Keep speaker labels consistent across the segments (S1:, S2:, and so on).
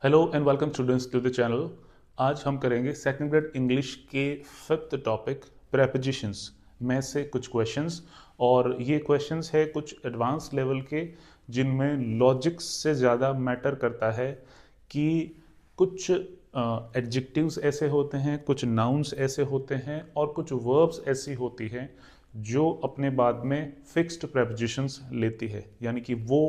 S1: Hello and welcome students to the channel. आज हम करेंगे सेकंड ग्रेड इंग्लिश के फिफ्थ टॉपिक प्रेपोजिशंस में से कुछ क्वेश्चंस। और ये क्वेश्चंस है कुछ एडवांस लेवल के जिनमें लॉजिक्स से ज़्यादा मैटर करता है कि कुछ एडजेक्टिव्स ऐसे होते हैं, कुछ नाउन्स ऐसे होते हैं और कुछ वर्ब्स ऐसी होती हैं जो अपने बाद में फिक्स्ड प्रेपोजिशंस लेती है। यानी कि वो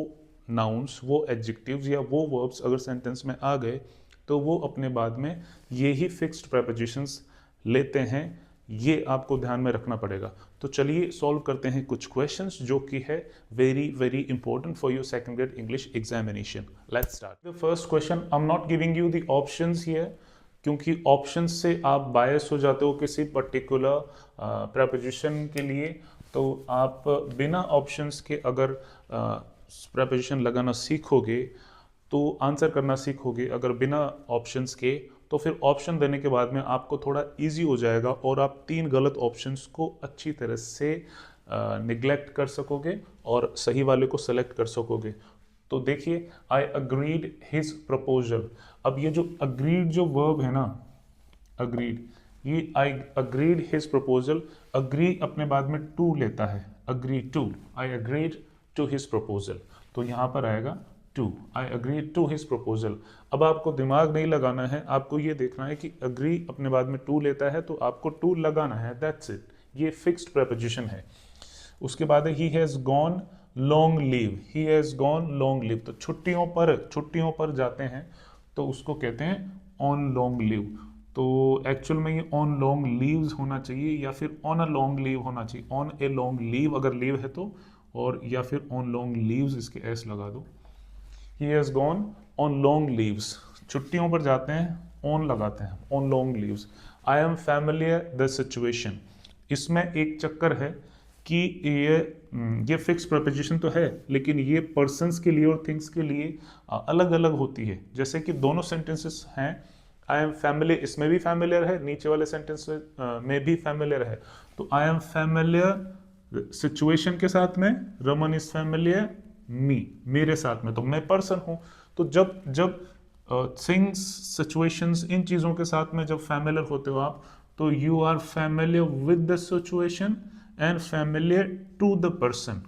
S1: नाउन्स, वो एडजेक्टिव्स या वो वर्ब्स अगर सेंटेंस में आ गए तो वो अपने बाद में ये ही फिक्स्ड प्रेपोजिशंस लेते हैं। ये आपको ध्यान में रखना पड़ेगा। तो चलिए सॉल्व करते हैं कुछ क्वेश्चंस जो कि है very very important for your second grade English examination. Let's start the first question. I am not giving you the options here क्योंकि ऑप्शंस से आप बायस हो जाते हो किसी पर्टिकुलर प्रेपोजिशन के लिए। तो आप बिना ऑप्शंस के अगर प्रेपोजिशन लगाना सीखोगे तो आंसर करना सीखोगे। अगर बिना ऑप्शंस के तो फिर ऑप्शन देने के बाद में आपको थोड़ा इजी हो जाएगा और आप तीन गलत ऑप्शंस को अच्छी तरह से निग्लेक्ट कर सकोगे और सही वाले को सेलेक्ट कर सकोगे। तो देखिए, आई अग्रीड हिज प्रपोजल। अब ये जो अग्रीड जो वर्ब है ना, अग्रीड, ये I agreed his proposal. Agree अपने बाद में टू लेता है, agree to, I agreed to his proposal. तो यहां पर आएगा to, I agree to his proposal. अब आपको दिमाग नहीं लगाना है, आपको ये देखना है कि अग्री अपने बाद में टू लेता है तो आपको टू लगाना है, दैट्स इट। ये फिक्स्ड प्रेपोजिशन है। उसके बाद है he has gone long leave, he has gone long leave. तो छुट्टियों पर जाते हैं तो उसको कहते हैं ऑन लॉन्ग लीव। तो एक्चुअल में ये ऑन लॉन्ग लीव्स होना चाहिए या फिर ऑन अ लॉन्ग लीव होना चाहिए। ऑन ए लॉन्ग लीव अगर लीव है तो, और या फिर ऑन लॉन्ग लीव्स, इसके एस लगा दो। He has gone on long leaves, छुट्टियों पर जाते हैं ऑन लगाते हैं, on long leaves. I am familiar the situation. इसमें एक चक्कर है कि ये फिक्स प्रपोजिशन तो है लेकिन ये पर्सन्स के लिए और थिंग्स के लिए अलग अलग होती है। जैसे कि दोनों सेंटेंसेस हैं, आई एम फैमिलियर, इसमें भी फैमिलियर है, नीचे वाले सेंटेंस में भी फैमिलियर है। तो आई एम फैमिलियर सिचुएशन के साथ में, रमन इज फैमिलियर मी, मेरे साथ में, तो मैं पर्सन हूं। तो जब जब थिंग्स, सिचुएशंस, इन चीजों के साथ में जब फैमिलियर होते हो आप, तो you are familiar with the situation and familiar to the person.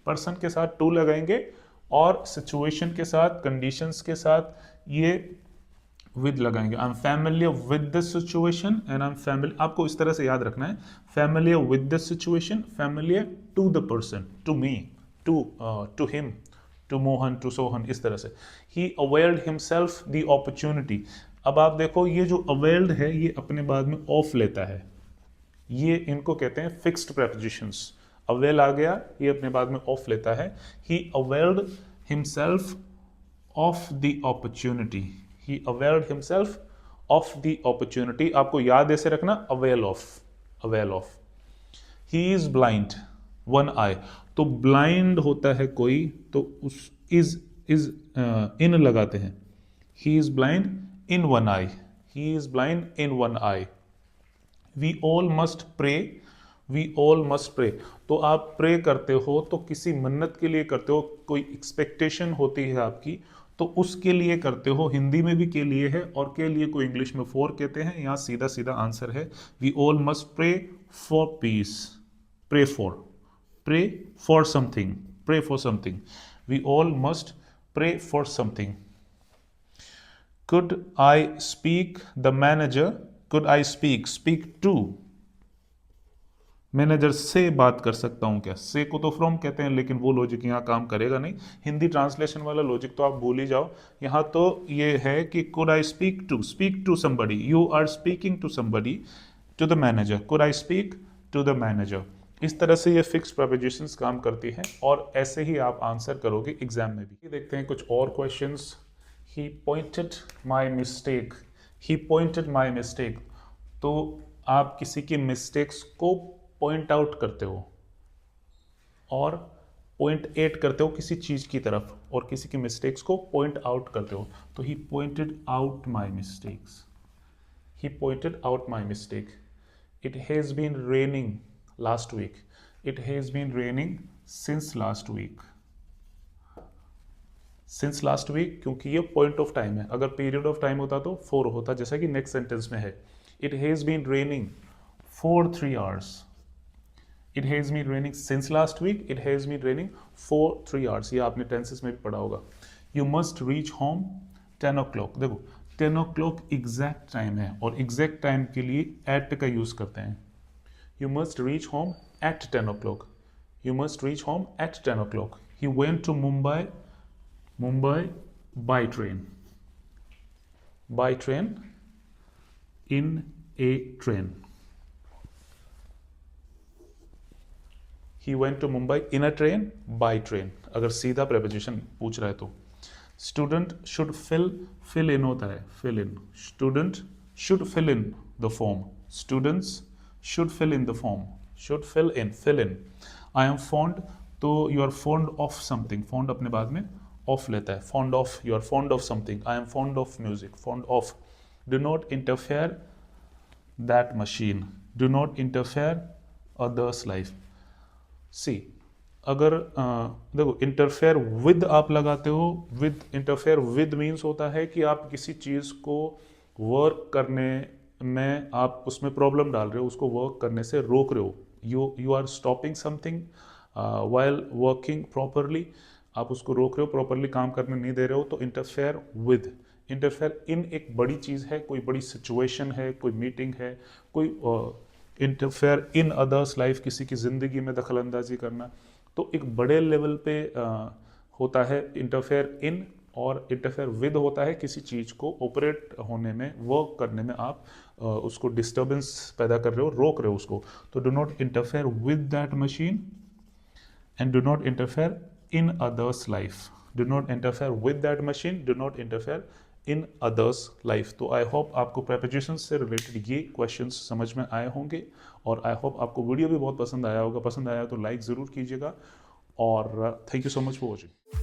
S1: Person के साथ टू लगाएंगे और सिचुएशन के साथ, कंडीशंस के साथ ये विद लगाएंगे। I am familiar with the situation and I am family, आपको इस तरह से याद रखना है, familiar with the situation, familiar to the person, to me, to him, to Mohan, to Sohan, इस तरह से। He availed himself the opportunity. अब आप देखो ये जो अवेल्ड है ये अपने बाद में ऑफ लेता है, ये इनको कहते हैं फिक्स्ड प्रेपोजिशंस। अवेल आ गया, ये अपने बाद में ऑफ लेता है। He availed himself of the opportunity, he availed himself of the opportunity. आपको याद ऐसे रखना, avail of, avail of. He is blind one eye. तो ब्लाइंड होता है कोई तो उस इज इन लगाते हैं। He is blind in one eye, he is blind in one eye. We all must pray, we all must pray. तो आप प्रे करते हो तो किसी मन्नत के लिए करते हो, कोई एक्सपेक्टेशन होती है आपकी, तो उसके लिए करते हो। हिंदी में भी के लिए है और के लिए को इंग्लिश में फॉर कहते हैं। यहाँ सीधा सीधा आंसर है we all must pray for peace, pray for, pray for something, pray for something. We all must pray for something. Could I speak the manager? Could I speak? Speak to, manager से बात कर सकता हूं क्या? से को तो from कहते हैं लेकिन वो लॉजिक यहाँ काम करेगा नहीं। हिंदी ट्रांसलेशन वाला लॉजिक तो आप भूल ही जाओ। यहाँ तो ये है कि could I speak to somebody, you are speaking to somebody, to the manager, could I speak to the manager. इस तरह से ये फिक्स प्रपोजिशंस काम करती हैं और ऐसे ही आप आंसर करोगे एग्जाम में भी। देखते हैं कुछ और questions. He pointed my mistake, he pointed my mistake. तो आप किसी की मिस्टेक्स को पॉइंट आउट करते हो और पॉइंट एट करते हो किसी चीज की तरफ, और किसी की मिस्टेक्स को पॉइंट आउट करते हो। तो he pointed out my mistakes, he pointed out my mistake. It has been raining last week, it has been raining since last week, since last week, क्योंकि ये पॉइंट ऑफ टाइम है, अगर period of time होता तो for होता, जैसा कि next sentence में है। It has been raining for 3 hours. It has been raining since last week, it has been raining for 3 hours. ये आपने टेंसेस में भी पढ़ा होगा। You must reach home 10 o'clock. देखो 10 ओ क्लॉक एग्जैक्ट टाइम है, और एग्जैक्ट टाइम के लिए एट का यूज करते हैं। You must reach home at 10 o'clock. You must reach home at 10 o'clock. He went to Mumbai by train. By train, in a train. He went to Mumbai in a train, by train, अगर सीधा preposition पूछ रहा है तो। Student should fill in होता है, fill in। Student should fill in the form। Students should fill in the form। Should fill in। I am fond, तो you are fond of something। fond अपने बाद में of लेता है। fond of, you are fond of something। I am fond of music। fond of। Do not interfere that machine। Do not interfere others' life। सी, अगर देखो interfere with आप लगाते हो, विद, इंटरफेयर विद मीन्स होता है कि आप किसी चीज़ को वर्क करने में आप उसमें प्रॉब्लम डाल रहे हो, उसको वर्क करने से रोक रहे हो। You are stopping something while working properly. आप उसको रोक रहे हो, प्रॉपरली काम करने नहीं दे रहे हो, तो इंटरफेयर विद। इंटरफेयर इन एक बड़ी चीज़ है, कोई बड़ी सिचुएशन है, कोई मीटिंग है, कोई इंटरफेयर इन अदर्स लाइफ, किसी की ज़िंदगी में दखल अंदाजी करना, तो एक बड़े लेवल पे होता है इंटरफेयर इन। और इंटरफेयर विद होता है किसी चीज़ को ऑपरेट होने में, वर्क करने में आप उसको डिस्टर्बेंस पैदा कर रहे हो, रोक रहे हो उसको। तो do not interfere with that machine and do not interfere in others life. Do not interfere with that machine, do not interfere in others life. तो आई होप आपको प्रेपोजिशन से रिलेटेड ये क्वेश्चंस समझ में आए होंगे, और आई होप आपको वीडियो भी बहुत पसंद आया होगा। पसंद आया तो लाइक ज़रूर कीजिएगा, और thank you so much for watching.